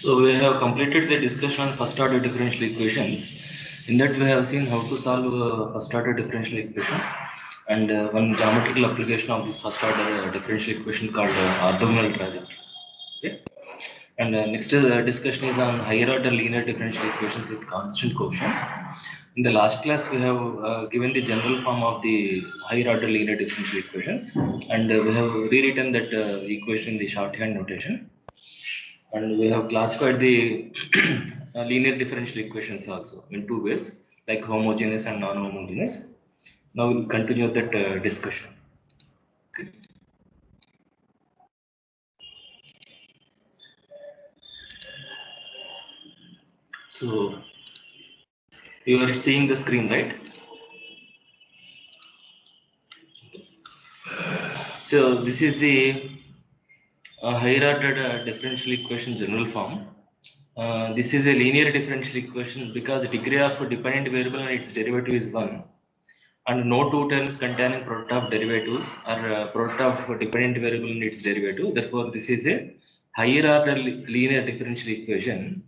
So we have completed the discussion on first order differential equations. In that we have seen how to solve first order differential equations and one geometrical application of this first order differential equation called orthogonal trajectories. Okay. And next discussion is on higher order linear differential equations with constant coefficients. In the last class we have given the general form of the higher order linear differential equations, and we have rewritten that equation in the shorthand notation. And we have classified the linear differential equations also in two ways, like homogeneous and non-homogeneous. Now we'll continue that discussion. Okay. So you are seeing the screen, right? So this is the higher order differential equation general form. This is a linear differential equation because the degree of dependent variable and its derivative is 1, and no two terms containing product of derivatives are product of dependent variable and its derivative. Therefore, this is a higher order linear differential equation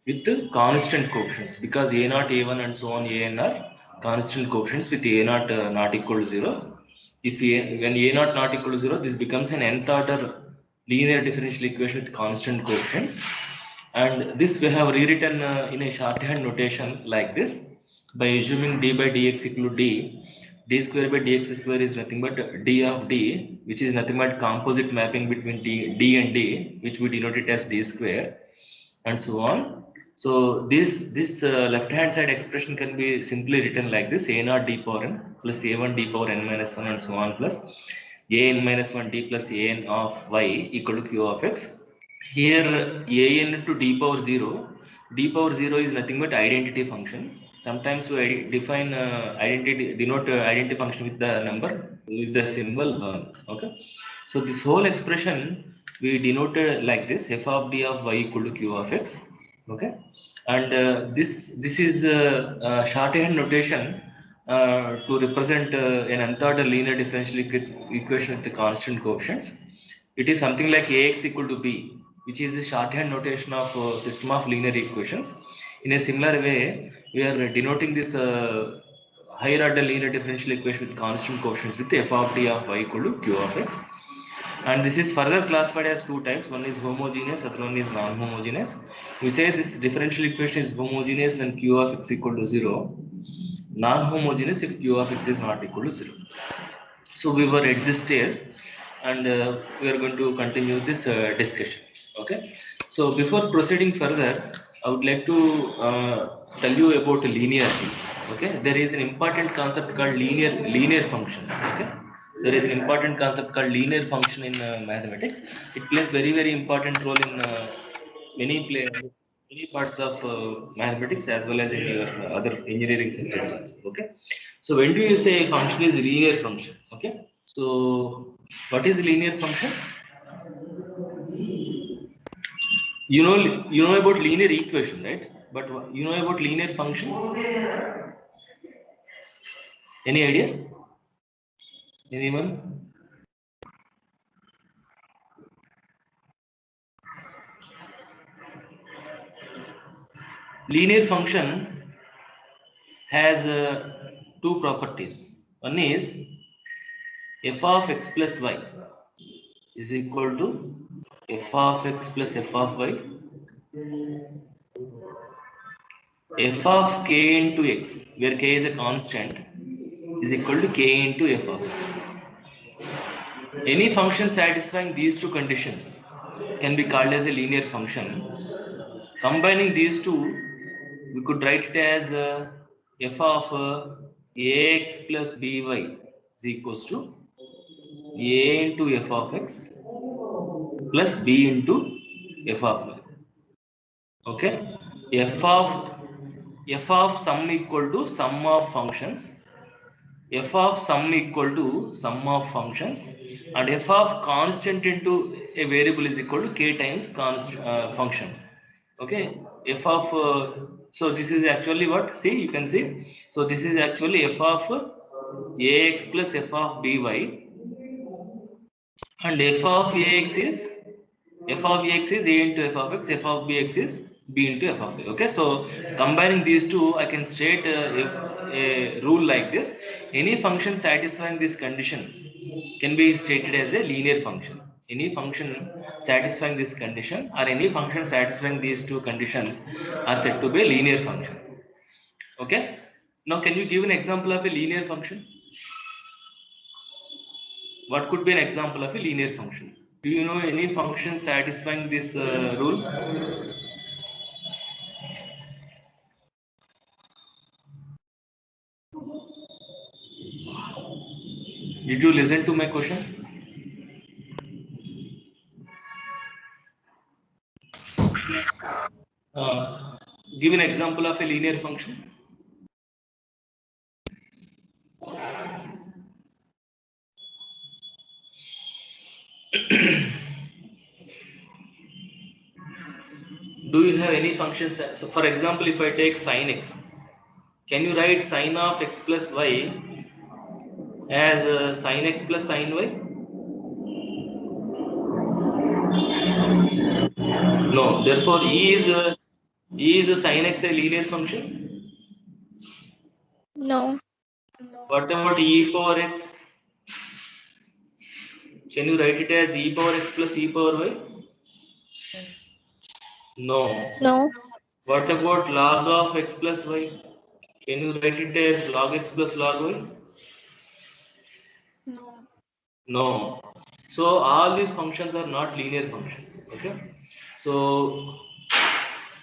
with the constant coefficients, because a naught, a1 and so on an are constant coefficients with a naught not equal to 0. If when a naught not equal to 0, this becomes an nth order linear differential equation with constant coefficients. And this we have rewritten in a shorthand notation like this, by assuming d by dx equal to d square by dx square is nothing but d of d, which is nothing but composite mapping between d and d, which we denote it as d square, and so on. So this left hand side expression can be simply written like this: a naught d power n plus a1 d power n minus 1 and so on, plus a n minus 1 d plus a n of y equal to q of x. Here a n to d power 0, d power 0 is nothing but identity function. Sometimes we define identity, denote identity function with the number, with the symbol. Okay. So this whole expression we denoted like this: f of d of y equal to q of x. Okay. And this is shorthand notation to represent an nth order linear differential equation with the constant coefficients. It is something like ax equal to b, which is the shorthand notation of system of linear equations. In a similar way, we are denoting this higher order linear differential equation with constant coefficients with f of t of y equal to q of x. And this is further classified as two types: one is homogeneous, other one is non-homogeneous. We say this differential equation is homogeneous when q of x equal to 0, non-homogeneous if q of x is not equal to 0. So we were at this stage, and we are going to continue this discussion. Okay. So before proceeding further, I would like to tell you about linearity. Okay. There is an important concept called linear function. Okay. There is an important concept called linear function in mathematics. It plays very important role in many parts of mathematics as well as in your other engineering subjects also. Okay. So when do you say a function is a linear function? Okay. So what is a linear function? You know about linear equation, right? But you know about linear function? Any idea? Anyone? Linear function has two properties. One is f of x plus y is equal to f of x plus f of y, f of k into x, where k is a constant, is equal to k into f of x. Any function satisfying these two conditions can be called as a linear function. Combining these two, we could write it as f of ax plus by is equals to a into f of x plus b into f of y. Okay. f of sum equal to sum of functions, f of sum equal to sum of functions, and f of constant into a variable is equal to k times function. Okay. F of so this is actually what, see, you can see. So this is actually f of ax plus f of by, and f of ax is F of x is a into f of x, f of bx is b into f of a. Okay, so combining these two, I can state a rule like this: any function satisfying this condition can be stated as a linear function. Any function satisfying this condition or any function satisfying these two conditions are said to be a linear function. Okay, now can you give an example of a linear function? What could be an example of a linear function? Do you know any function satisfying this rule? Did you listen to my question? Yes. Uh, Give an example of a linear function. Do you have any functions? So, for example, if I take sine x, can you write sine of x plus y as sine x plus sine y? No. Therefore, E is a sine x a linear function. No. What about e power x? Can you write it as e power x plus e power y? No. No. What about log of x plus y? Can you write it as log x plus log y? No. So all these functions are not linear functions. Okay. So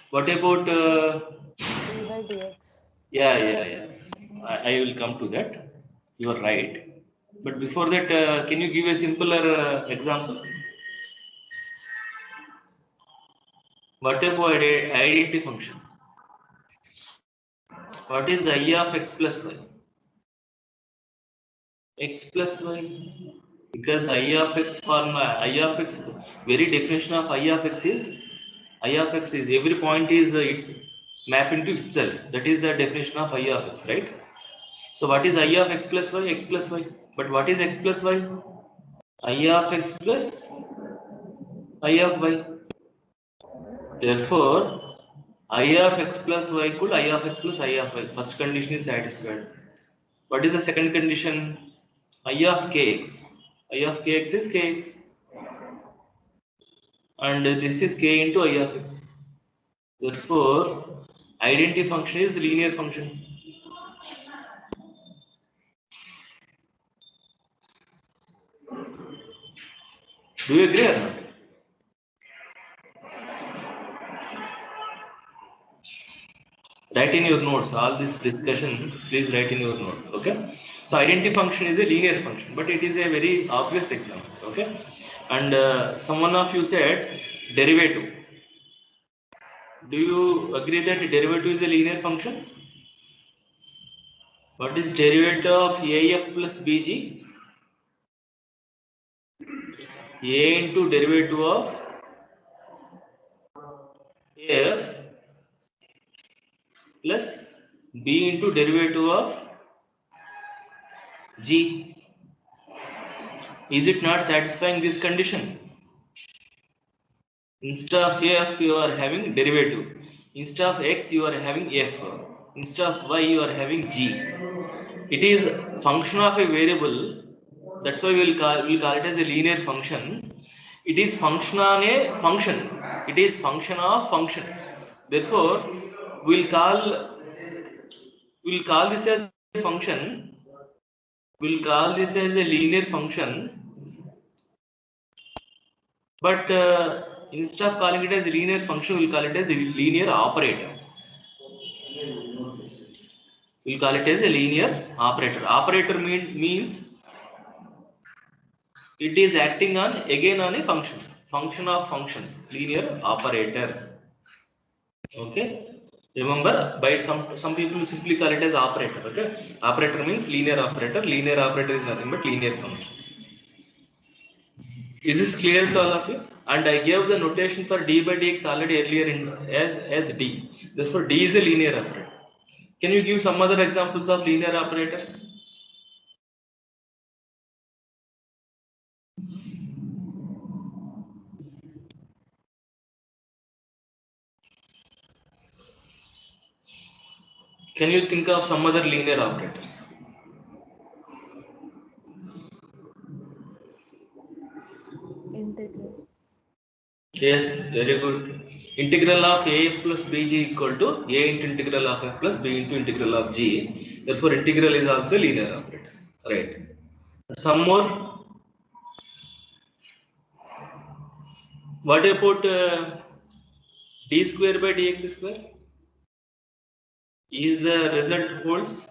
what about d by dx. yeah. I will come to that. You are right. But before that, can you give a simpler example? What about identity function? What is I of x plus y? X plus y. Because I of x formula, I of x, very definition of I of x is I of x is every point is it's map into itself. That is the definition of I of x, right? So what is I of x plus y? X plus y. But what is x plus y? I of x plus I of y. Therefore, I of x plus y equal I of x plus I of y. First condition is satisfied. What is the second condition? I of kx. I of kx is kx. And this is k into I of x. Therefore, identity function is linear function. Do you agree or not? Write in your notes all this discussion. Please write in your note. Okay. So identity function is a linear function, but it is a very obvious example. Okay. And someone of you said derivative. Do you agree that derivative is a linear function? What is derivative of AF plus BG? A into derivative of AF plus B into derivative of G. Is it not satisfying this condition? Instead of F, you are having derivative. Instead of X, you are having F. Instead of Y, you are having G. It is function of a variable. That's why we'll call it as a linear function. It is function on a function. It is function of function. Therefore, we'll call this as a function. We'll call this as a linear function. But instead of calling it as a linear function, we'll call it as a linear operator. We'll call it as a linear operator. Operator means it is acting on again on a function. Function of functions. Linear operator. Okay. Remember, by some people simply call it as operator. Okay. Operator means linear operator. Linear operator is nothing but linear function. Is this clear to all of you? And I gave the notation for d by dx already earlier in as d. Therefore, d is a linear operator. Can you give some other examples of linear operators? Can you think of some other linear operators? Integral. Yes, very good. Integral of af plus bg equal to a into integral of f plus b into integral of g. Therefore, integral is also a linear operator. Right. Some more. What about d square by dx square? Is the result holds?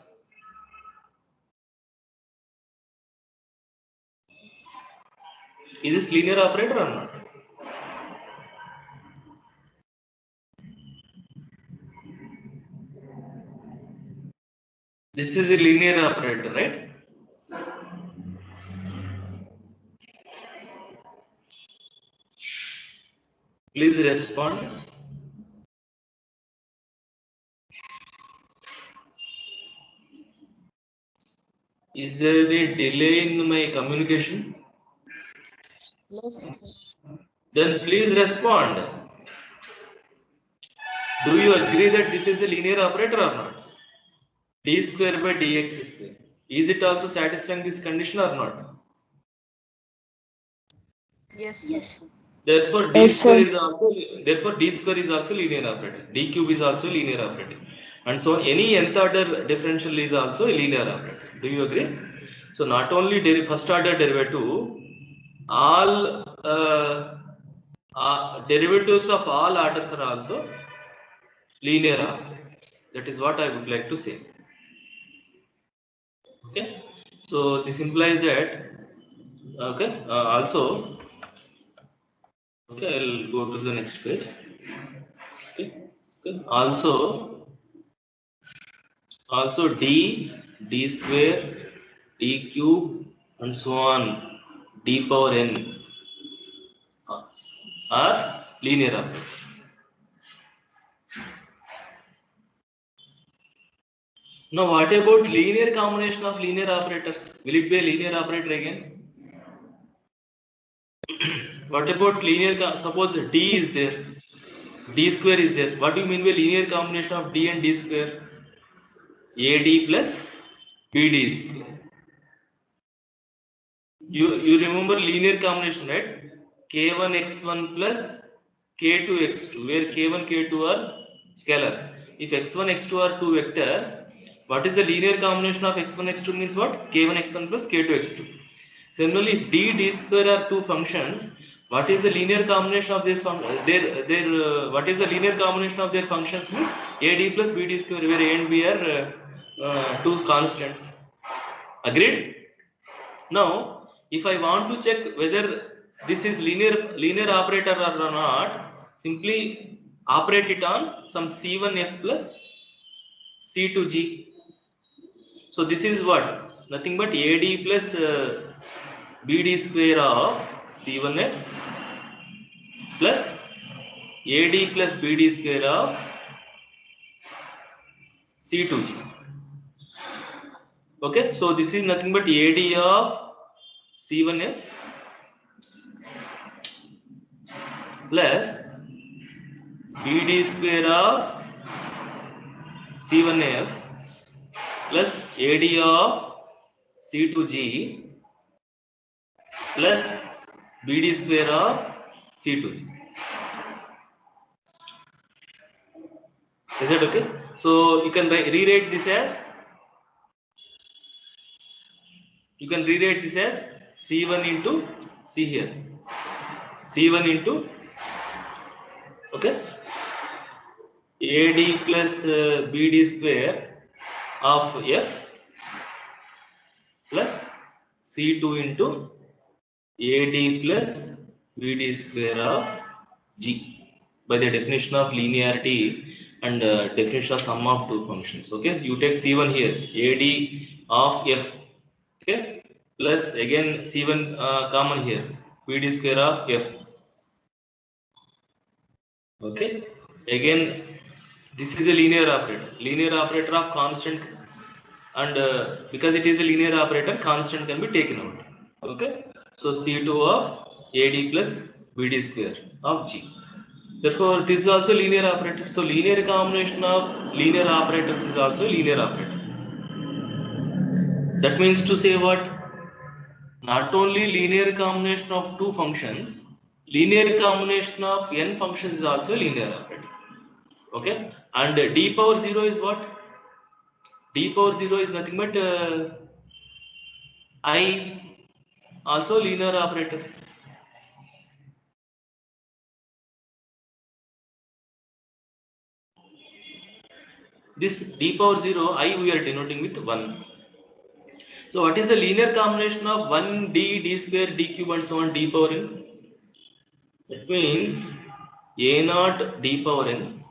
Is this linear operator or not? This is a linear operator, right? Please respond. Is there a delay in my communication? Yes. Then please respond. Do you agree that this is a linear operator or not? D square by dx square. Is it also satisfying this condition or not? Yes. Yes. Therefore, d Yes, square sir. is also d square is also linear operator. D cube is also linear operator, and so any nth order differential is also a linear operator. Do you agree? So not only first order derivative, all derivatives of all orders are also linear operators. That is what I would like to say. Okay. So this implies that. Okay. Also. Okay, I'll go to the next page. Okay. Okay. Also d square, d cube, and so on, d power n are linear operators. Now, what about linear combination of linear operators? Will it be a linear operator again? What about linear? Suppose d is there, d square is there. What do you mean by linear combination of d and d square? AD plus BD square. You remember linear combination, right? K1 x1 plus K2 x2, where K1 K2 are scalars. If x1 x2 are two vectors, what is the linear combination of x1 x2 means what? K1 x1 plus K2 x2. Similarly, if d square are two functions, what is the linear combination of this what is the linear combination of their functions means AD plus BD square, where A and B are two constants. Agreed? Now, if I want to check whether this is linear operator or not, simply operate it on some C1F plus C2G. So this is what? Nothing but AD plus BD square of C1F plus AD plus BD square of C2G. Okay, so this is nothing but AD of C1F plus BD square of C1F plus AD of C2G plus BD square of C2G. Is that okay? So you can rewrite this as C1 into C here. C1 into okay AD plus BD square of F plus C2 into AD plus BD square of G by the definition of linearity and definition of sum of two functions. Okay, you take C1 here, AD of F, okay, plus again C1 common here, BD square of F. Okay, again this is a linear operator of constant, and because it is a linear operator, constant can be taken out. Okay, so C2 of AD plus BD square of G. Therefore, this is also linear operator. So linear combination of linear operators is also linear operator. That means to say what? Not only linear combination of two functions, linear combination of n functions is also linear operator. Okay? And d power 0 is what? D power 0 is nothing but I, also linear operator. This d power 0 I we are denoting with 1. So what is the linear combination of 1 d square d cube and so on d power n? That means a naught d power n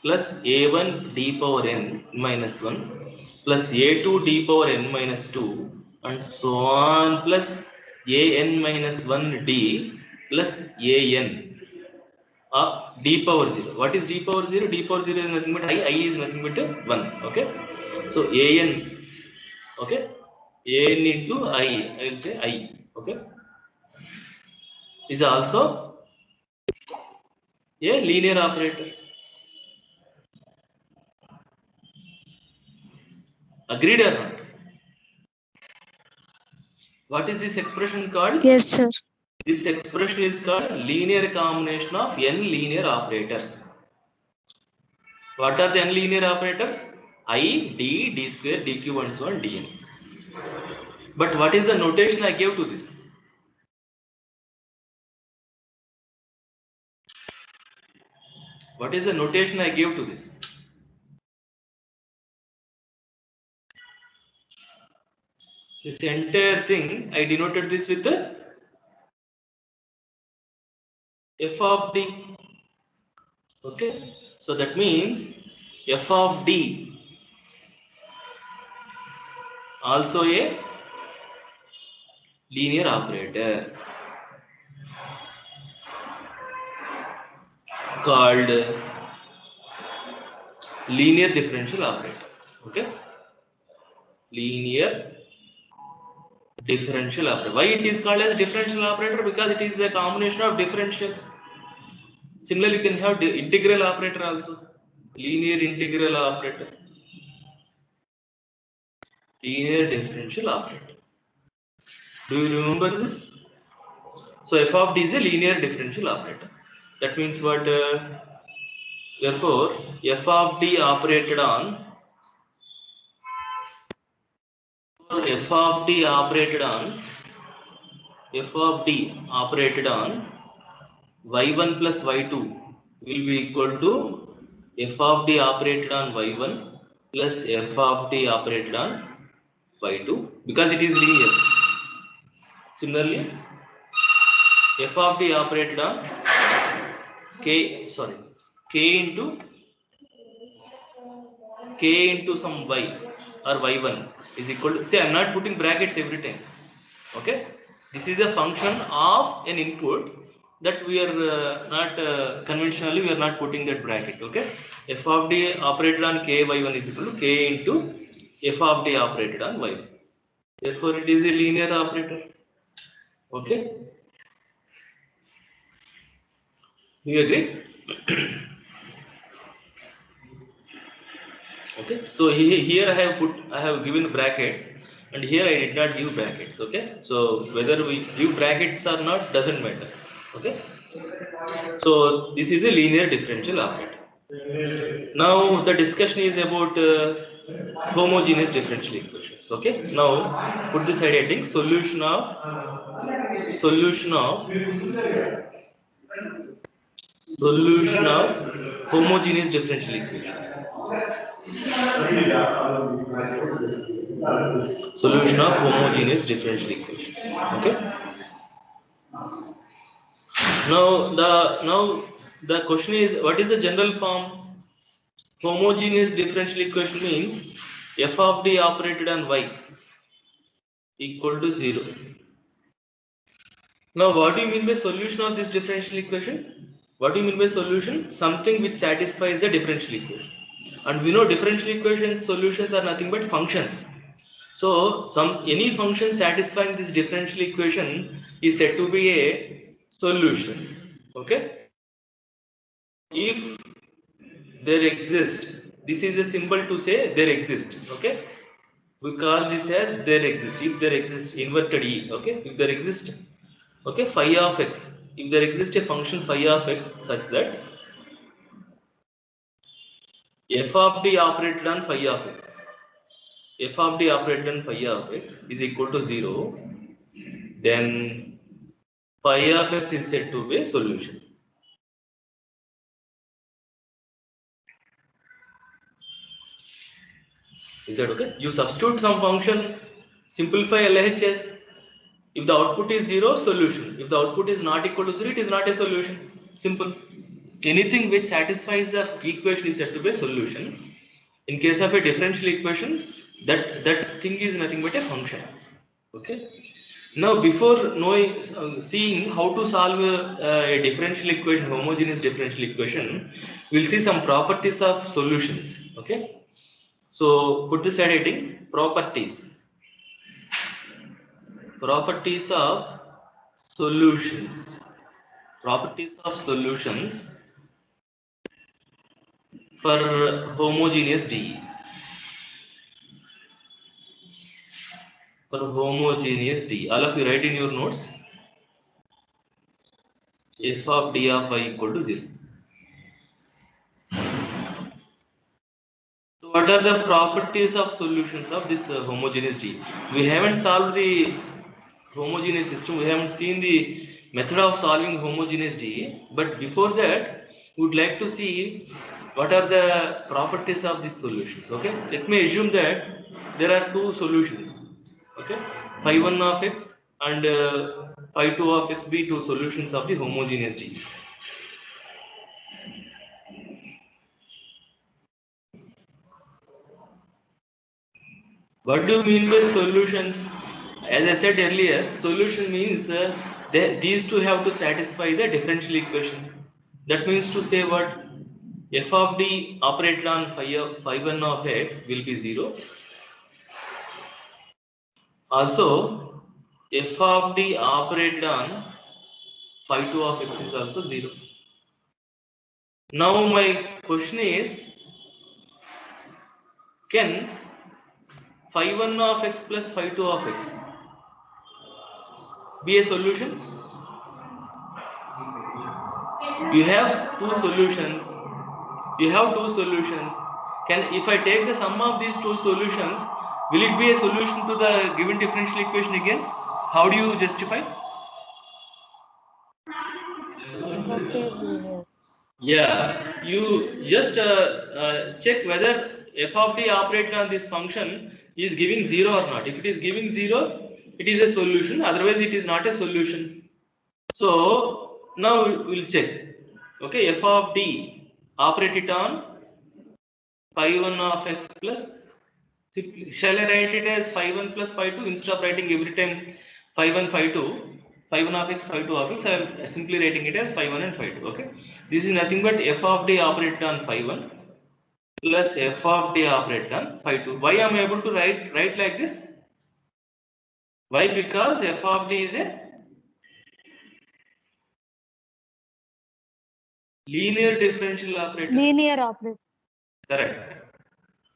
plus a1 d power n minus 1 plus a2 d power n minus 2 and so on plus an minus 1 d plus an of d power 0. What is d power 0? D power 0 is nothing but I is nothing but 1. Okay. So an, okay, an into I will say I, okay, is also a linear operator. Agreed or not? What is this expression called? Yes, sir. This expression is called linear combination of n linear operators. What are the n linear operators? I, d square, d cube and so on dn. But what is the notation I gave to this? What is the notation I gave to this? This entire thing I denoted this with the f of d. Okay, so that means f of d also a linear operator called linear differential operator. Okay, linear differential operator. Why it is called as differential operator? Because it is a combination of differentials. Similarly, you can have the integral operator also. Linear integral operator. Linear differential operator. Do you remember this? So f of d is a linear differential operator. That means what? Therefore, f of d operated on f of d operated on f of d operated on y1 plus y2 will be equal to f of d operated on y1 plus f of d operated on y2 because it is linear. Similarly, f of d operated on k into some y or y1 is equal to, say I am not putting brackets every time. Okay, this is a function of an input that we are not conventionally we are not putting that bracket. Okay, f of d operated on k y1 is equal to k into f of d operated on y1. Therefore, it is a linear operator. Okay, do you agree? Okay, so here I have given brackets, and here I did not give brackets. Okay, so whether we give brackets or not doesn't matter. Okay, so this is a linear differential operator. Now the discussion is about homogeneous differential equations. Okay, now put this side heading: solution of homogeneous differential equations. Solution of homogeneous differential equation. Okay. Now the question is, what is the general form? Homogeneous differential equation means f of d operated on y equal to 0. Now what do you mean by solution of this differential equation? What do you mean by solution? Something which satisfies the differential equation. And we know differential equations solutions are nothing but functions. So any function satisfying this differential equation is said to be a solution. Okay. if there exist, this is a symbol to say there exist. Okay, we call this as there exist. If there exists, inverted E. Okay, if there exist, okay, phi of x. If there exists a function phi of x such that f of d operated on phi of x, f of d operated on phi of x is equal to 0, then phi of x is said to be a solution. Is that okay? You substitute some function, simplify LHS. If the output is 0, solution. If the output is not equal to 0, it is not a solution. Simple. Anything which satisfies the equation is said to be a solution. In case of a differential equation, that thing is nothing but a function. Okay. Now, before knowing, seeing how to solve a differential equation, homogeneous differential equation, we'll see some properties of solutions. Okay. So, put this heading: properties. Properties of solutions. Properties of solutions for homogeneous D. For homogeneous D. All of you write in your notes. F of D of y equal to 0. So what are the properties of solutions of this homogeneous D? We haven't solved the homogeneous system. We haven't seen the method of solving homogeneous D. But before that, we would like to see what are the properties of these solutions. Okay. Let me assume that there are two solutions. Okay. Phi 1 of x and phi 2 of x be two solutions of the homogeneous D. What do you mean by solutions? As I said earlier, solution means these two have to satisfy the differential equation. That means to say what? F of d operated on phi 1 of x will be 0. Also, f of d operated on phi 2 of x is also 0. Now my question is, can phi 1 of x plus phi 2 of x be a solution? You have two solutions. You have two solutions. If I take the sum of these two solutions, will it be a solution to the given differential equation again? How do you justify? F of t is linear. Yeah, you just check whether f of d operated on this function is giving 0 or not. If it is giving 0, it is a solution. Otherwise, it is not a solution. So now we'll check. Okay, f of d operated on phi 1 of x plus, shall I write it as phi 1 plus phi 2 instead of writing every time phi 1 phi 2, phi 1 of x phi 2 of x, I am simply writing it as phi 1 and phi 2. Okay, this is nothing but f of d operated on phi 1 plus f of d operated on phi 2. Why am I able to write like this? Why? Because f of d is a linear differential operator. Linear operator. Correct.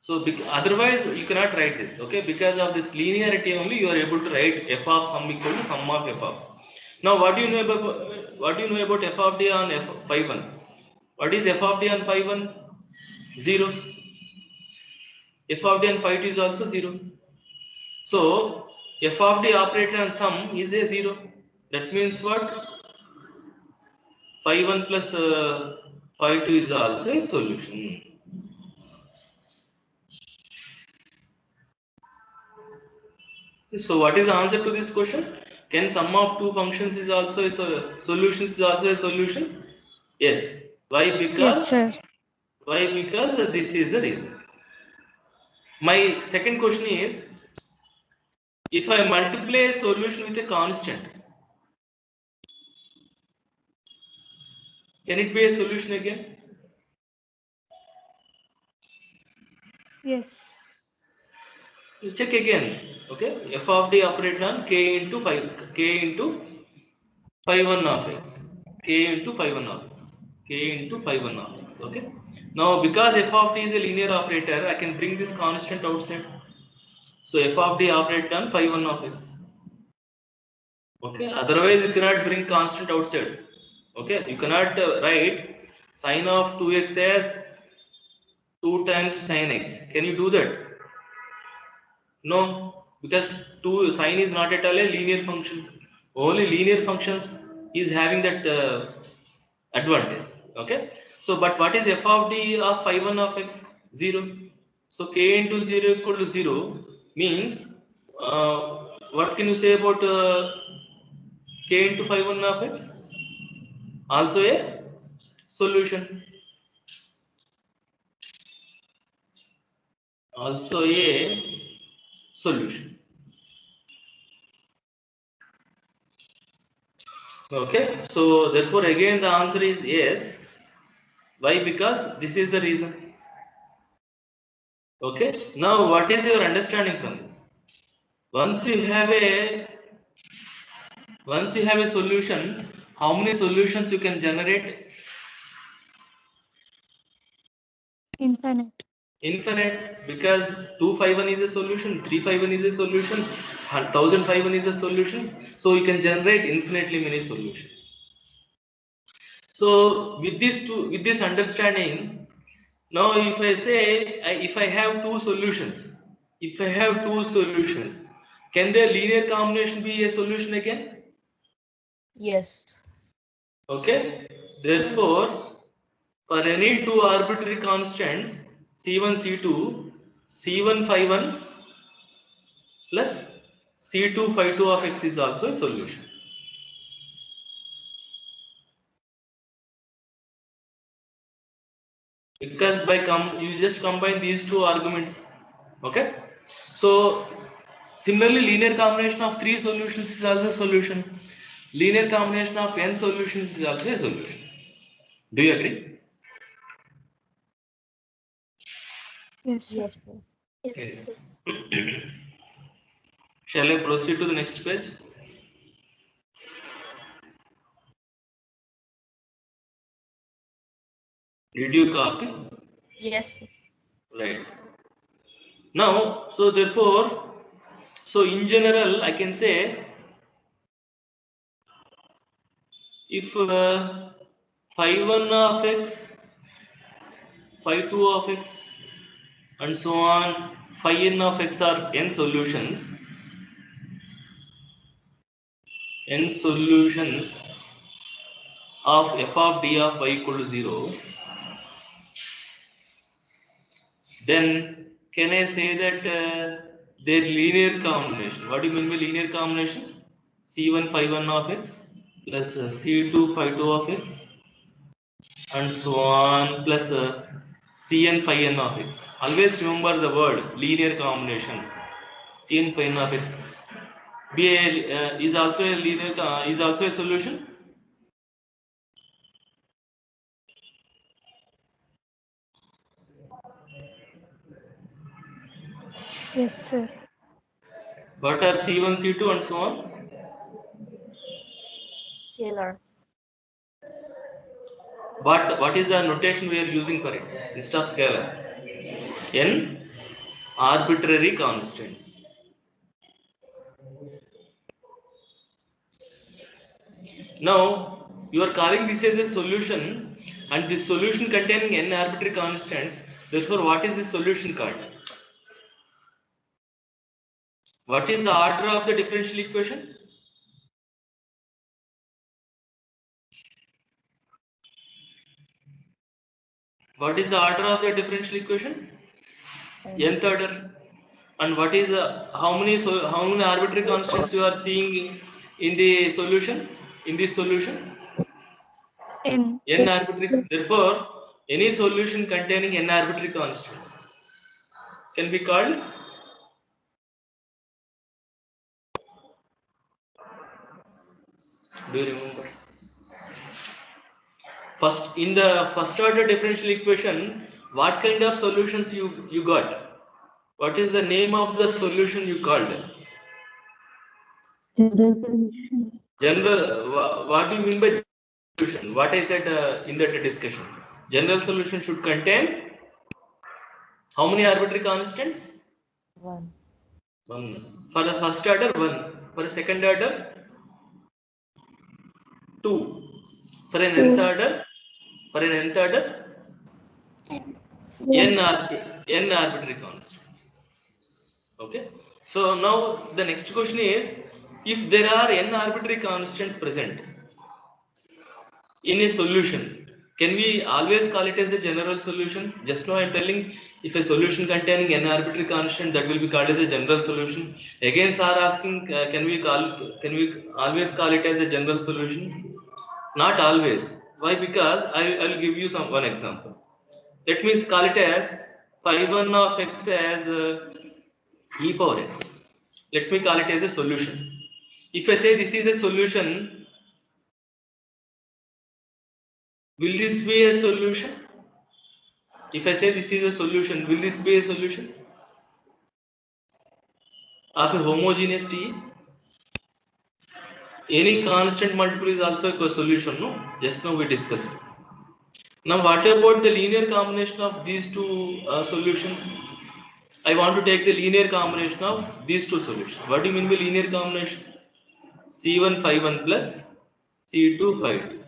So otherwise you cannot write this. Okay, because of this linearity only you are able to write f of sum equal to sum of f of. Now what do you know about f of d on f phi 1? What is f of d on phi 1? 0. F of d on phi 2 is also 0. So f of d operated on sum is a 0. That means what? Phi 1 plus phi 2 is also a solution. So what is the answer to this question? Can sum of two functions is also a solutions is also a solution? Yes. Why? Yes, sir. Why? Because this is the reason. My second question is, if I multiply a solution with a constant, can it be a solution again? Yes. Check again. Okay. F of d operated on k into phi 1 of x. K into phi 1 of x. k into phi 1 of x. Okay. Now because f of t is a linear operator, I can bring this constant outside. So f of t operated on phi 1 of x. Okay. Otherwise you cannot bring constant outside. Okay. You cannot write sine of 2x as 2 times sine x. Can you do that? No, because 2 sine is not at all a linear function. Only linear functions is having that advantage. Okay. So, but what is f of d of phi 1 of x? 0. So, k into 0 equal to 0 means what can you say about k into phi 1 of x? Also a solution. Also a solution. Okay. So, therefore, again the answer is yes. Why? Because this is the reason. Okay. Now, what is your understanding from this? Once you have a solution, how many solutions you can generate? Infinite. Infinite, because 251 is a solution, 351 is a solution, 1051 is a solution. So you can generate infinitely many solutions. So with this understanding, now if I say if I have two solutions, can their linear combination be a solution again? Yes. Okay. Therefore, for any two arbitrary constants C1, C2, C1 phi 1 plus C2 phi 2 of x is also a solution. Because you just combine these two arguments. Okay. So similarly, linear combination of 3 solutions is also a solution. Linear combination of n solutions is also a solution. Do you agree? Yes, sir. Yes, sir. Yes. Shall I proceed to the next page? Did you copy? Yes, sir. Right. Now, so therefore, so in general, I can say if phi 1 of x, phi 2 of x, and so on, phi n of x are n solutions of f of d of y equal to 0, then can I say that their linear combination? What do you mean by linear combination? C1 phi 1 of x plus C2 phi 2 of x and so on plus Cn phi n of x. Always remember the word linear combination. Cn phi n of x is also a linear is also a solution. Yes, sir. What are C1, C2 and so on? Scalar. What is the notation we are using for it? Instead of scalar, n arbitrary constants. Now you are calling this as a solution, and this solution containing n arbitrary constants. Therefore, what is this solution called? What is the order of the differential equation? What is the order of the differential equation? Nth order. And what is how many arbitrary constants you are seeing in the solution? In this solution, N. n arbitrary. Therefore, any solution containing n arbitrary constants can be called. Do you remember? First, in the first order differential equation, what kind of solutions you got? What is the name of the solution you called? General solution. General. What do you mean by solution. What I said in that discussion. General solution should contain how many arbitrary constants? 1. 1. For the first order, 1. For the second order, 2. For an nth order, n arbitrary constants. Okay. So now the next question is, if there are n arbitrary constants present in a solution, can we always call it as a general solution? Just now I am telling, if a solution containing n arbitrary constant, that will be called as a general solution. Again, sir asking, can we always call it as a general solution? Not always. Why? Because I'll give you one example. Let me call it as phi 1 of x as e power x. Let me call it as a solution. If I say this is a solution, will this be a solution? If I say this is a solution, will this be a solution of a homogeneous T? Any constant multiple is also a solution, no? Just now we discussed. Now what about the linear combination of these two solutions? I want to take the linear combination of these two solutions. What do you mean by linear combination? C1 phi 1 plus C2 phi 2.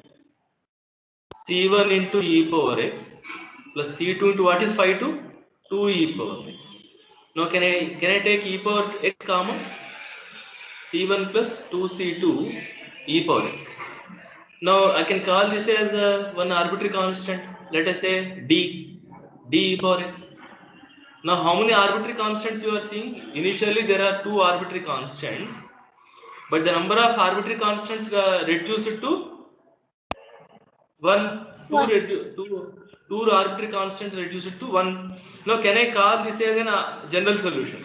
C1 into e power x plus C2 into what is phi 2? 2 e power x. Now can I take e power x common? C1 plus 2C2 e power x. Now I can call this as one arbitrary constant. Let us say d e power x. Now how many arbitrary constants you are seeing? Initially there are 2 arbitrary constants, but the number of arbitrary constants reduced to 1. 2 arbitrary constants reduced to 1. Now can I call this as a general solution?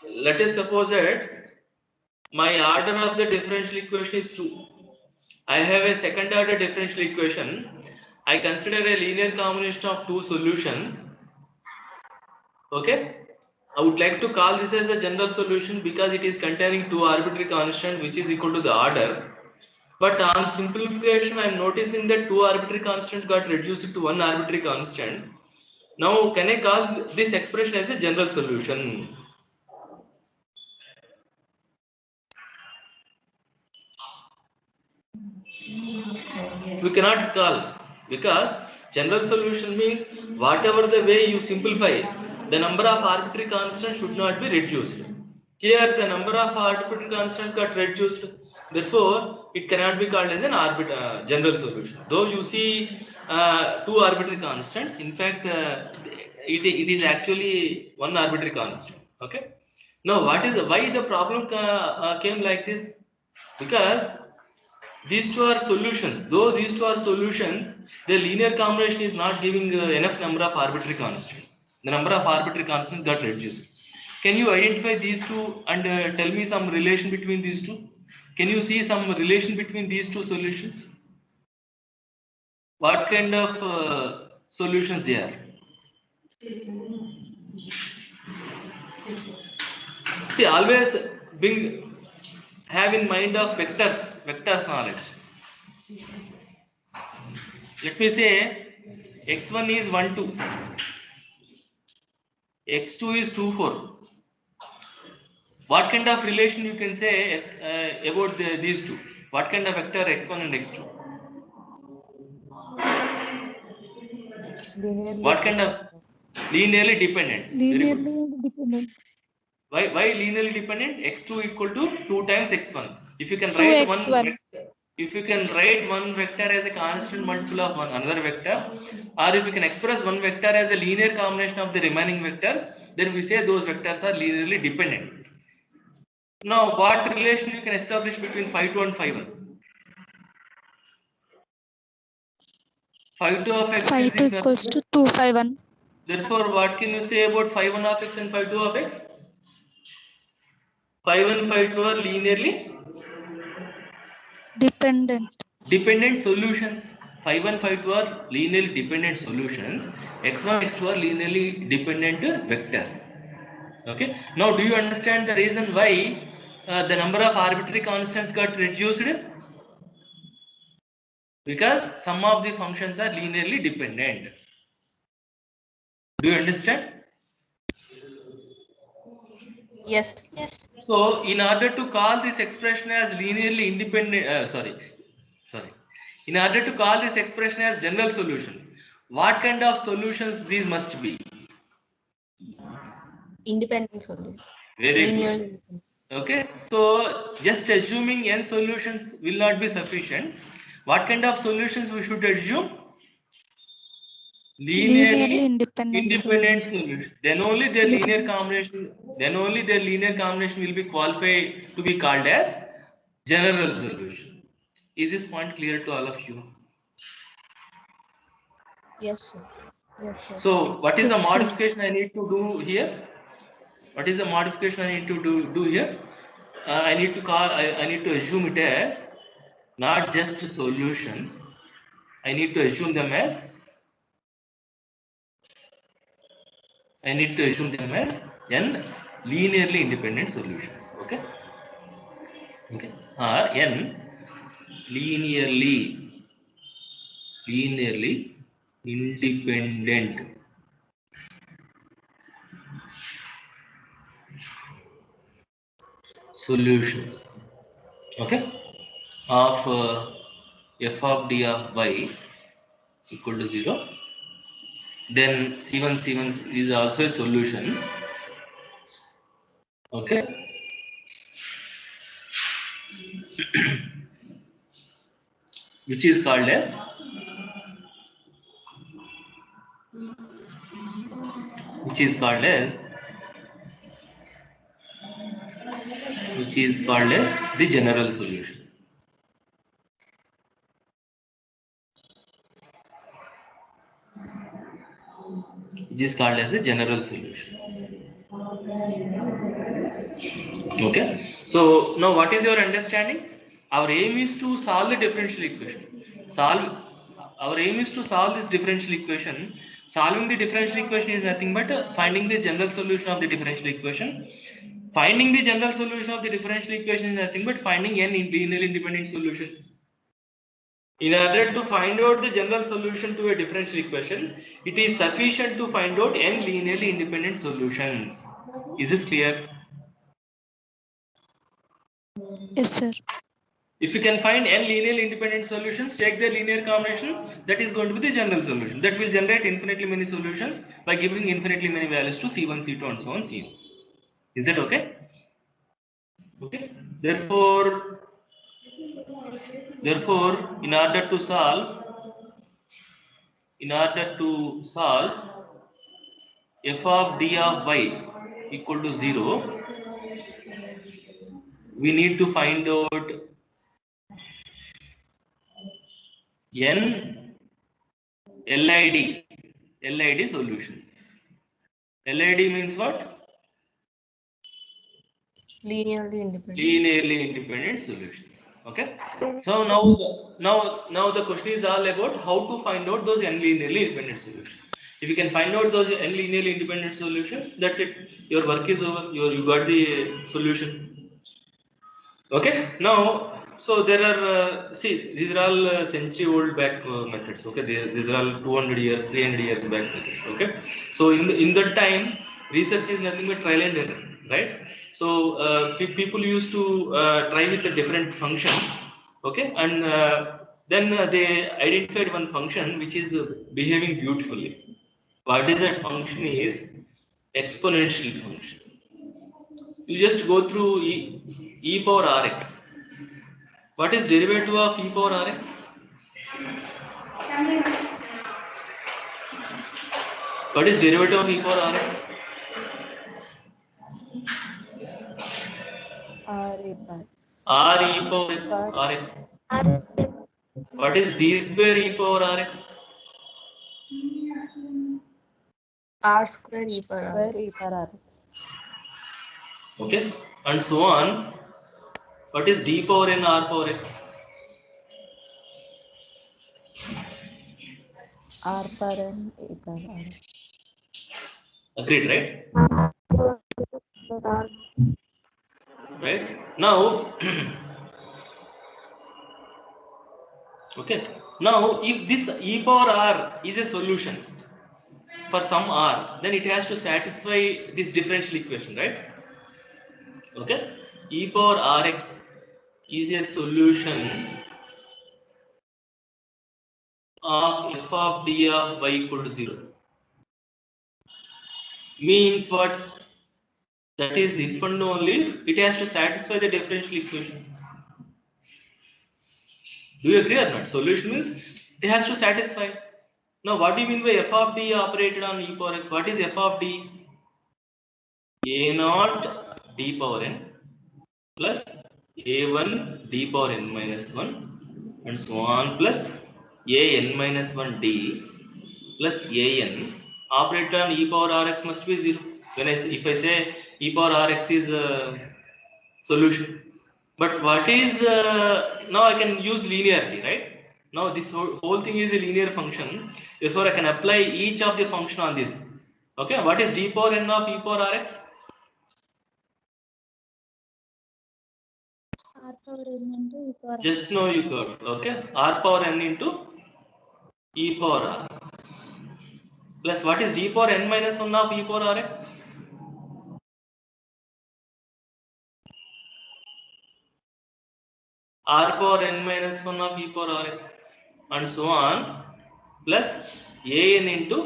Let us suppose that my order of the differential equation is 2. I have a second order differential equation. I consider a linear combination of 2 solutions. Okay. I would like to call this as a general solution because it is containing 2 arbitrary constants which is equal to the order. But on simplification, I am noticing that 2 arbitrary constants got reduced to 1 arbitrary constant. Now, can I call this expression as a general solution? We cannot call, because general solution means whatever the way you simplify, the number of arbitrary constants should not be reduced. Here the number of arbitrary constants got reduced, therefore it cannot be called as an general solution. Though you see 2 arbitrary constants, in fact it is actually 1 arbitrary constant. Okay. Now why the problem came like this? Because these two are solutions. Though these two are solutions, the linear combination is not giving enough number of arbitrary constants. The number of arbitrary constants got reduced. Can you identify these two and tell me some relation between these two? Can you see some relation between these two solutions? What kind of solutions they are? See, always have in mind of vectors knowledge. Let me say x1 is 1 2, x2 is 2 4. What kind of relation you can say about these two? What kind of vector x1 and x2? Linearly What kind of linearly dependent? Very good. Linearly dependent. Why linearly dependent? x2 equal to 2 times x1. If you can 2 write x1. one vector as a constant multiple of another vector, or if you can express one vector as a linear combination of the remaining vectors, then we say those vectors are linearly dependent. Now, what relation you can establish between phi 2 and phi 1? Phi 2 of x Phi is 2 equal. equals to 2 phi 1. Therefore, what can you say about phi 1 of x and phi 2 of x? Phi 1, phi 2 are linearly Dependent. dependent solutions. Phi 1, phi 2 are linearly dependent solutions. x1, x2 are linearly dependent vectors. Okay. Now, do you understand the reason why the number of arbitrary constants got reduced? because some of the functions are linearly dependent. Do you understand? Yes. So in order to call this expression as linearly independent, sorry. In order to call this expression as general solution, what kind of solutions these must be? Independent solution. Very Linearly good. independent. Okay, so just assuming n solutions will not be sufficient. What kind of solutions we should assume? Linearly Linearly independent independent solution. solution. Then only their linear Independence. combination. Then only their linear combination will be qualified to be called as general solution. Is this point clear to all of you? Yes, sir. So, what is the Yes, sir. modification I need to do here? What is the modification I need to do here? I need to call. I need to assume it as not just solutions. I need to assume them as. I need to assume them as n linearly independent solutions. Okay. Okay. Or n linearly independent solutions. Okay. Of f of d of y equal to 0. Then C1 is also a solution. Okay. Which is called as which is called as the general solution. Which is called as a general solution. Okay. So now what is your understanding? Our aim is to solve the differential equation. Our aim is to solve this differential equation. Solving the differential equation is nothing but finding the general solution of the differential equation. Finding the general solution of the differential equation is nothing but finding n linearly independent solution. In order to find out the general solution to a differential equation, it is sufficient to find out n linearly independent solutions. Is this clear? Yes, sir. If you can find n linearly independent solutions, take their linear combination, that is going to be the general solution. That will generate infinitely many solutions by giving infinitely many values to C1, C2 and so on, Cn. Is that okay? Okay. Therefore, in order to solve f of d of y equal to 0, we need to find out n LID solutions. LID means what? Linearly independent. Linearly independent solutions. Okay. So now the question is all about how to find out those n linearly independent solutions. If you can find out those n linearly independent solutions, that's it. Your work is over. You got the solution. Okay. Now, so there are see, these are all century-old back methods. Okay, these are all 200 years, 300 years back methods. Okay. So in that time, research is nothing but trial and error, right? So people used to try with the different functions. Okay, and then they identified one function which is behaving beautifully. What is that function? Is exponential function. You just go through e power rx. What is derivative of e power rx? What is derivative of e power rx? R A bar. R e power rx. What is d square e power rx? R square E per R. Okay, and so on. What is d power n r power x? R per N A per R. Agreed, right? Right. Now, Okay. Now, if this e power r is a solution for some r, then it has to satisfy this differential equation, right? Okay. E power rx is a solution of f of d of y equal to 0. Means what? That is if and only if it has to satisfy the differential equation. Do you agree or not? Solution means it has to satisfy. Now, what do you mean by f of d operated on e power x? What is f of d? A naught d power n plus a1 d power n minus 1 and so on plus a n minus 1 d plus a n operated on e power rx must be 0. When if I say e power rx is a solution, but what is now I can use linearity, right? Now this whole thing is a linear function, therefore I can apply each of the function on this. Okay, what is d power n of e power rx? R power n into e power r. Just know you got, okay, r power n into e power r plus what is d power n minus 1 of e power rx? R power n minus 1 of e power rx and so on plus a n into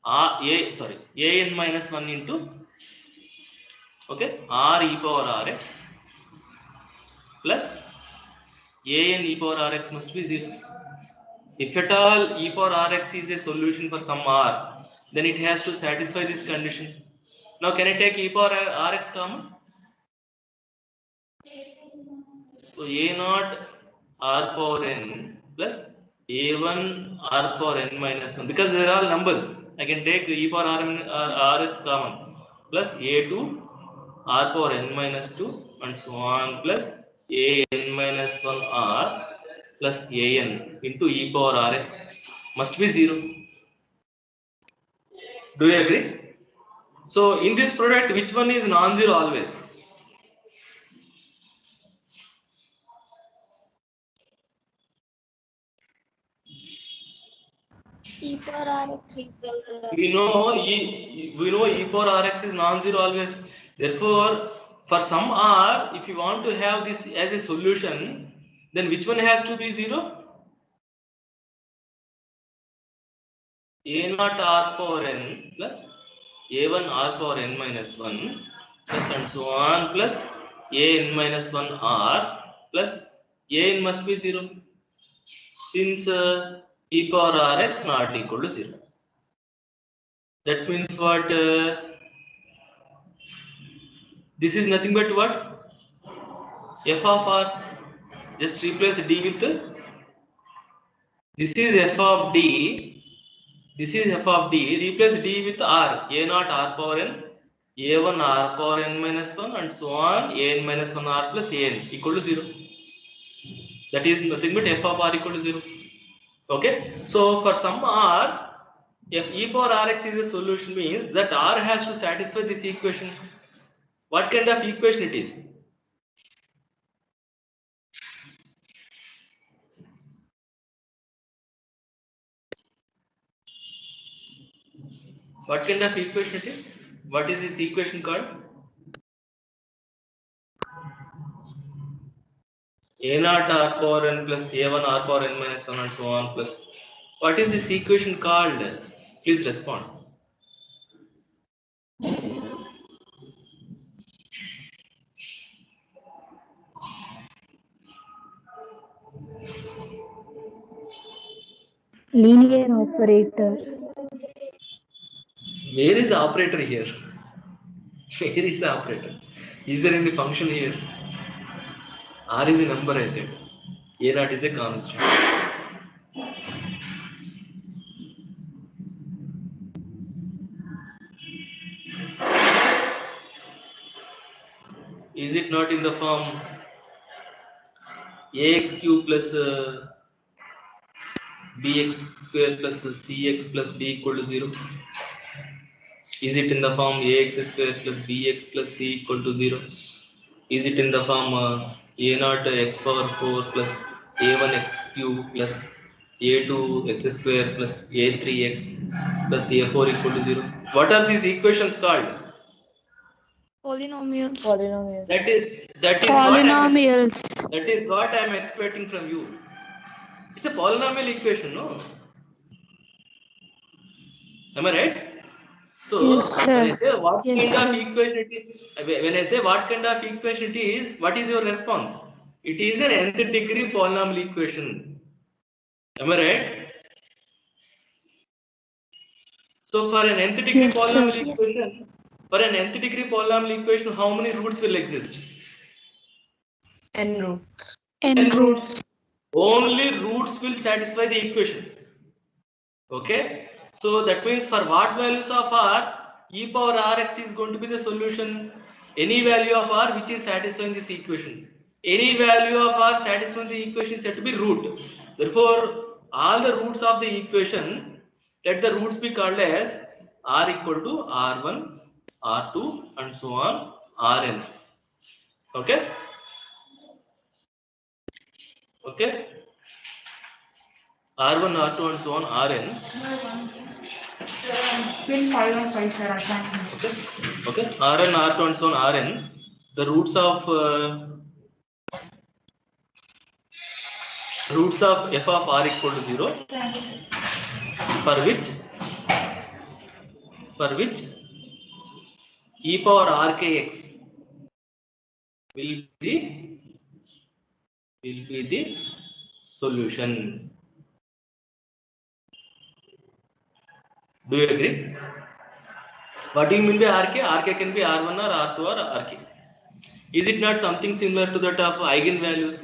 a n minus 1 into, okay, r e power rx plus a n e power rx must be 0. If at all e power rx is a solution for some r, then it has to satisfy this condition. Now can I take e power rx common? So a naught r power n plus a1 r power n minus 1, because they are all numbers, I can take e power rx common plus a2 r power n minus 2 and so on plus a n minus 1 r plus a n into e power rx must be 0. Do you agree? So in this product, which one is non-zero always? E power rx. We know e power rx is non-zero always. Therefore, for some r, if you want to have this as a solution, then which one has to be 0? A naught r power n plus a1 r power n minus 1 plus and so on plus a n minus 1 r plus a n must be 0, since e power rx not equal to 0. That means what? This is nothing but what? F of r. Just replace d with, this is f of d. This is f of d. Replace d with r. A naught r power n, a1 r power n minus 1 and so on, a n minus 1 r plus a n equal to 0. That is nothing but f of r equal to 0. Okay. So for some r, if e power rx is a solution, means that r has to satisfy this equation. What kind of equation it is? What kind of equation it is? What is this equation called? A naught r power n plus a1 r power n minus 1 and so on plus. What is this equation called? Please respond. Linear operator. Where is the operator here? Where is the operator? Is there any function here? R is a number, I said. A naught is a constant. Is it not in the form ax cube plus bx square plus cx plus d equal to 0? Is it in the form ax square plus bx plus c equal to 0? Is it in the form a naught x power 4 plus a1 x cube plus a2 x square plus a3 x plus a4 equal to 0. What are these equations called? Polynomials. That is Polynomials. what I am expecting from you. It's a polynomial equation, no? Am I right? So Yes, sir. when I say what Yes, kind of sir. equation it is, when I say what kind of equation it is, what is your response? It is an nth degree polynomial equation. Am I right? So for an nth degree Yes, sir. polynomial Yes. equation, for an nth degree polynomial equation, how many roots will exist? N roots. N N roots. roots. Only roots will satisfy the equation. Okay. So that means for what values of r, e power rx is going to be the solution. Any value of r which is satisfying this equation. Any value of r satisfying the equation is said to be root. Therefore, all the roots of the equation, let the roots be called as r equal to r1, r2 and so on, rn. Okay. Okay. R1, R2 and so on, Rn. Pin 5 and 5, sir. Assignment. Okay. Okay. Rn, R2 and so on, Rn. The roots of f of r equal to 0, for which e power rkx will be the solution. Do you agree? What do you mean by rk? Rk can be r1 or r2 or rk. Is it not something similar to that of eigenvalues?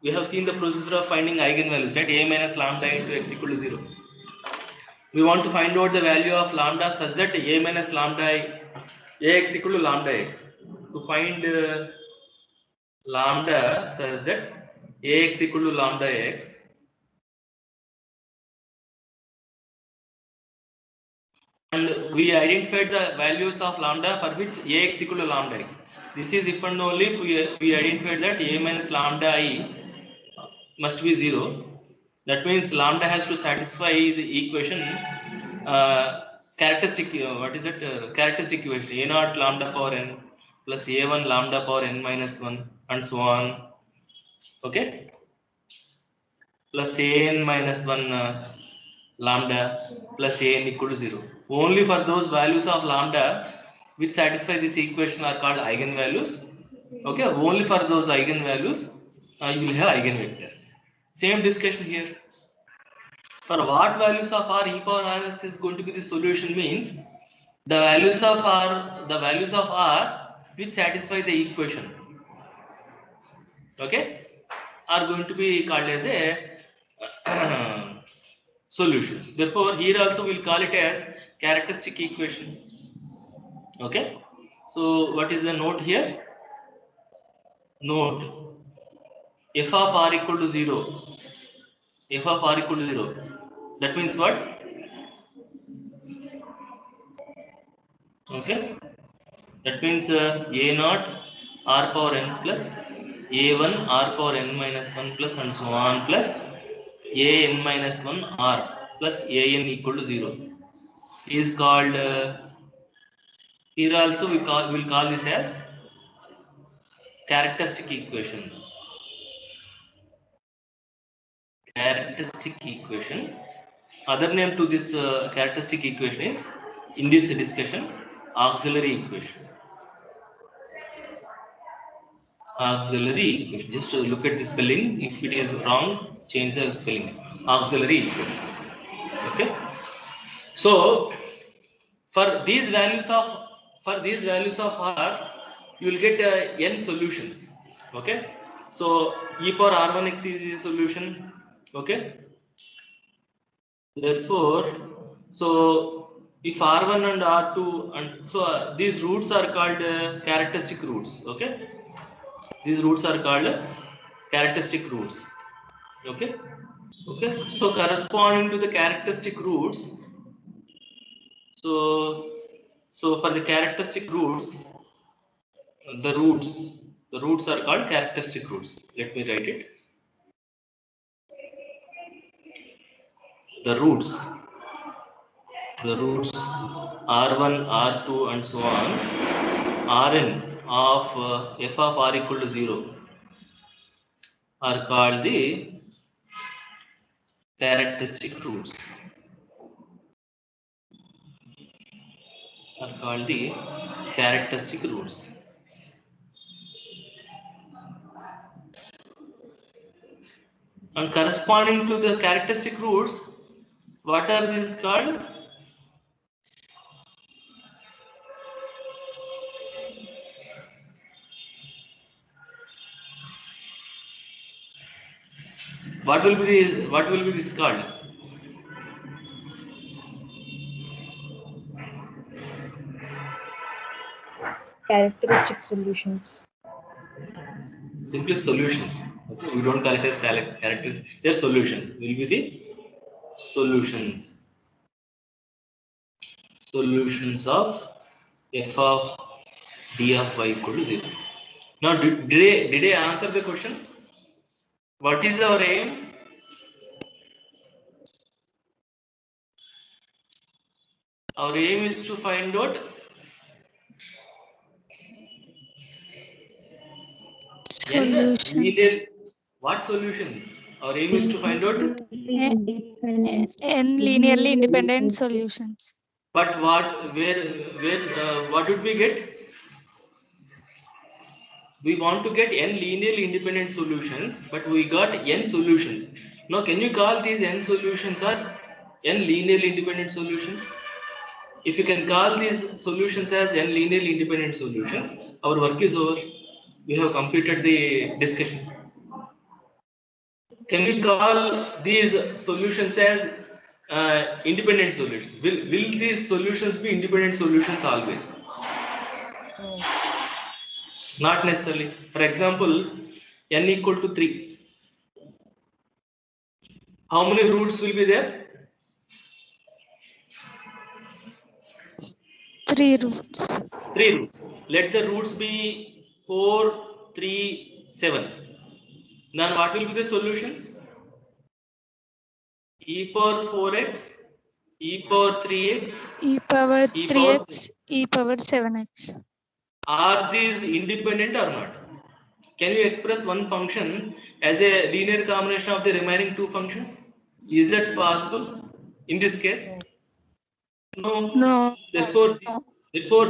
We have seen the procedure of finding eigenvalues, right? A minus lambda into x equal to 0. We want to find out the value of lambda such that a minus lambda ax equal to lambda x. To find lambda such that ax equal to lambda x, and we identified the values of lambda for which ax equal to lambda x. This is if and only if we identified that a minus lambda I must be 0. That means lambda has to satisfy the equation characteristic. What is it? Characteristic equation a naught lambda power n plus a1 lambda power n minus 1 and so on. Okay, plus an minus 1 lambda plus an equal to 0. Only for those values of lambda which satisfy this equation are called eigenvalues. Okay, only for those eigenvalues you will have eigenvectors. Same discussion here. For what values of r e power rs is going to be the solution means the values of r which satisfy the equation, okay, are going to be called as a solutions. Therefore, here also we'll call it as characteristic equation. Okay. So what is the note here? Note f of r equal to 0. F of r equal to 0. That means what? Okay. That means a naught r power n plus a1 r power n minus 1 plus and so on plus a n minus 1 r plus a n equal to 0 is called here also we will call this as characteristic equation. Characteristic equation. Other name to this characteristic equation is, in this discussion, auxiliary equation. Auxiliary equation. Just look at the spelling. If it is wrong, change the spelling. Auxiliary equation. Okay. So for these values of r, you will get n solutions. Okay. So e power r1x is a solution. Okay. Therefore, so if r1 and r2 and so these roots are called characteristic roots. Okay. These roots are called characteristic roots. Okay. Okay. So corresponding to the characteristic roots. So for the characteristic roots, the roots are called characteristic roots. Let me write it. the roots r1, r2 and so on, rn of f of r equal to 0 are called the characteristic roots. And corresponding to the characteristic roots, what are these called? What will be this called? Characteristic solutions. Simply solutions. Okay, we don't call it as characters. They are solutions. Will be the solutions of f of d of y equal to 0. Now, did I answer the question? What is our aim? Our aim is to find out Solutions. what solutions? Our aim is to find out. N linearly independent solutions. But what did we get? We want to get n linearly independent solutions, but we got n solutions. Now, can you call these n solutions are n linearly independent solutions? If you can call these solutions as n linearly independent solutions, our work is over. We have completed the discussion. Can we call these solutions as independent solutions? Will these solutions be independent solutions always? No. Not necessarily. For example, n equal to 3. How many roots will be there? 3 roots. 3 roots. Let the roots be 4, 3, 7. Then what will be the solutions? E power 4x, e power 3x, E power e power 3x, e power 7x. Are these independent or not? Can you express one function as a linear combination of the remaining 2 functions? Is that possible in this case? No. No. Therefore,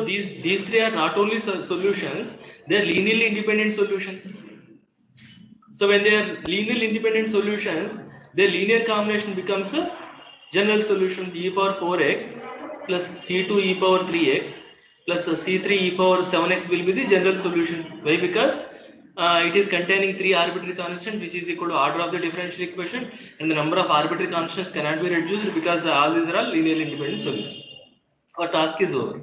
these 3 are not only solutions, they are linearly independent solutions. So when they are linearly independent solutions, their linear combination becomes a general solution. E power 4x plus c2 e power 3x plus c3 e power 7x will be the general solution. Why? Because it is containing 3 arbitrary constants, which is equal to order of the differential equation, and the number of arbitrary constants cannot be reduced because all these are all linearly independent solutions. Our task is over.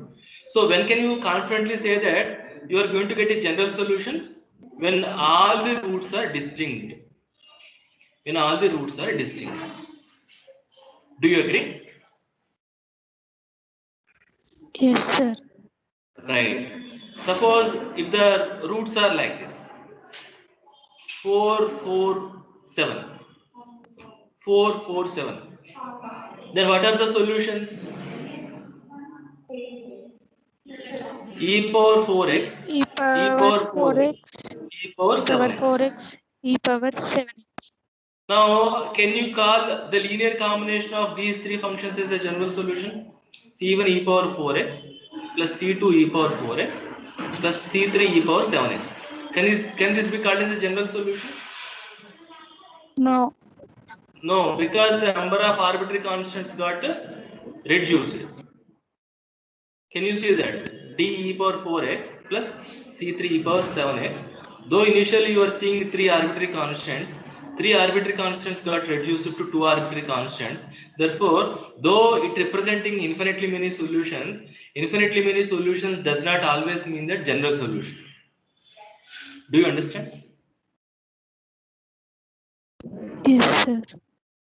So when can you confidently say that you are going to get a general solution? When all the roots are distinct. When all the roots are distinct. Do you agree? Yes, sir. Right. Suppose if the roots are like this. 4, 4, 7. 4, 4, 7. Then what are the solutions? E power 4x, E power 4x, E power 7x. 4x, e power 7x. Now, can you call the linear combination of these 3 functions as a general solution? C1 e power 4x plus C2 e power 4x plus C3 e power 7x. Can this be called as a general solution? No. No, because the number of arbitrary constants got reduced. Can you see that? D e power 4x plus C3 e power 7x. Though initially you are seeing 3 arbitrary constants, 3 arbitrary constants got reduced to 2 arbitrary constants. Therefore, though it representing infinitely many solutions does not always mean that general solution. Do you understand? Yes, sir.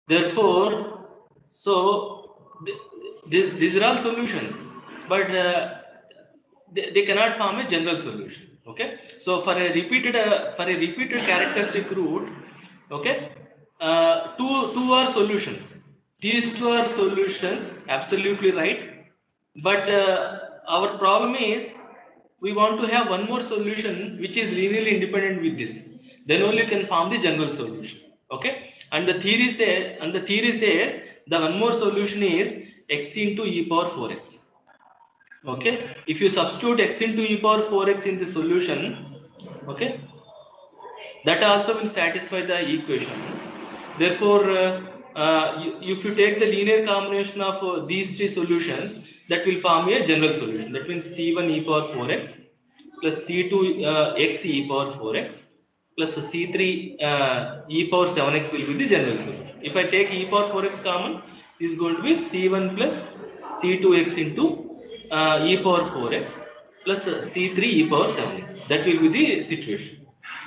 Therefore, so these are all solutions, but they cannot form a general solution. Okay, so for a repeated characteristic root, okay, two are solutions. These two are solutions, absolutely right. But our problem is we want to have one more solution which is linearly independent with this. Then only you can form the general solution. Okay. And the theory says the one more solution is x into e power 4x. Okay. If you substitute x into e power 4x in the solution, okay, that also will satisfy the equation. Therefore, if you take the linear combination of these three solutions, that will form a general solution. That means c1 e power 4x plus c2 x e power 4x plus c3 e power 7x will be the general solution. If I take e power 4x common, it is going to be c1 plus c2x into e power 4x plus c3 e power 7x. That will be the situation.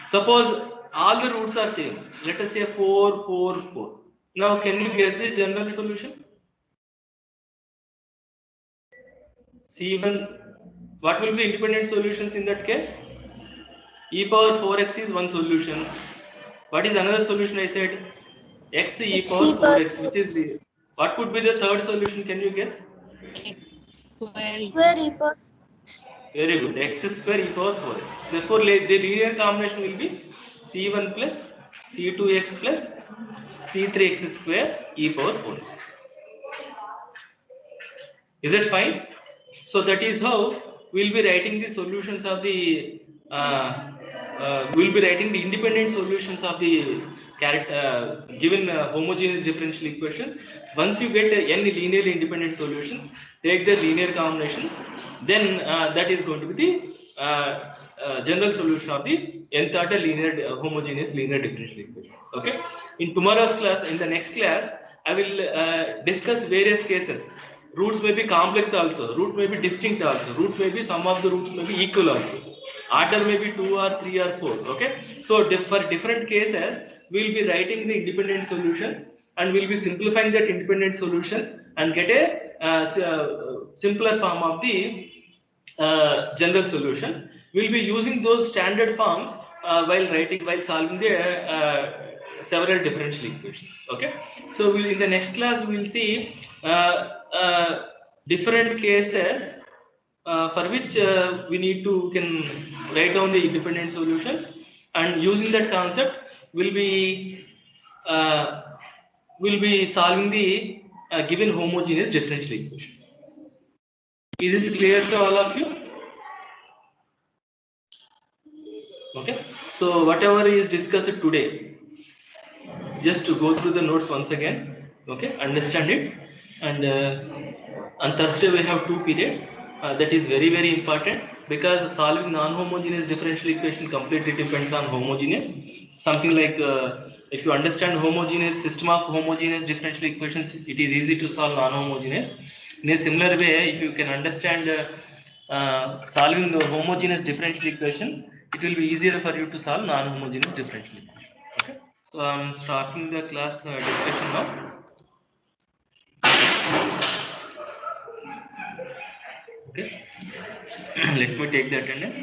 Suppose all the roots are same. Let us say 4, 4, 4. Now, can you guess the general solution? C1. What will be independent solutions in that case? E power 4x is one solution. What is another solution? I said x e X power e power 4x, which is the. What could be the third solution? Can you guess? square e power Very good. X square e power 4x. Therefore, the linear combination will be c1 plus c2x plus c3x square e power 4x. Is it fine? So that is how we'll be writing the solutions of the we'll be writing the independent solutions of the given homogeneous differential equations. Once you get n linearly independent solutions, take the linear combination, then that is going to be the general solution of the nth order linear homogeneous linear differential equation. Okay. In tomorrow's class, in the next class, I will discuss various cases. Roots may be complex also, root may be distinct also, root may be some of the roots may be equal also, order may be 2 or 3 or 4. Okay, so for different cases we'll be writing the independent solutions and we'll be simplifying that independent solutions and get a simpler form of the general solution. We'll be using those standard forms while solving the several differential equations. Okay, so in the next class we'll see different cases for which we need to can write down the independent solutions, and using that concept uh, will be solving the given homogeneous differential equation. Is this clear to all of you? Okay, so whatever is discussed today, just to go through the notes once again. Okay, understand it. And on Thursday we have 2 periods. That is very important, because solving non-homogeneous differential equation completely depends on homogeneous. Something like if you understand homogeneous system of homogeneous differential equations, it is easy to solve non-homogeneous. In a similar way, if you can understand solving the homogeneous differential equation, it will be easier for you to solve non-homogeneous differential equation. Okay, so I'm starting the class discussion now. Okay, let me take the attendance.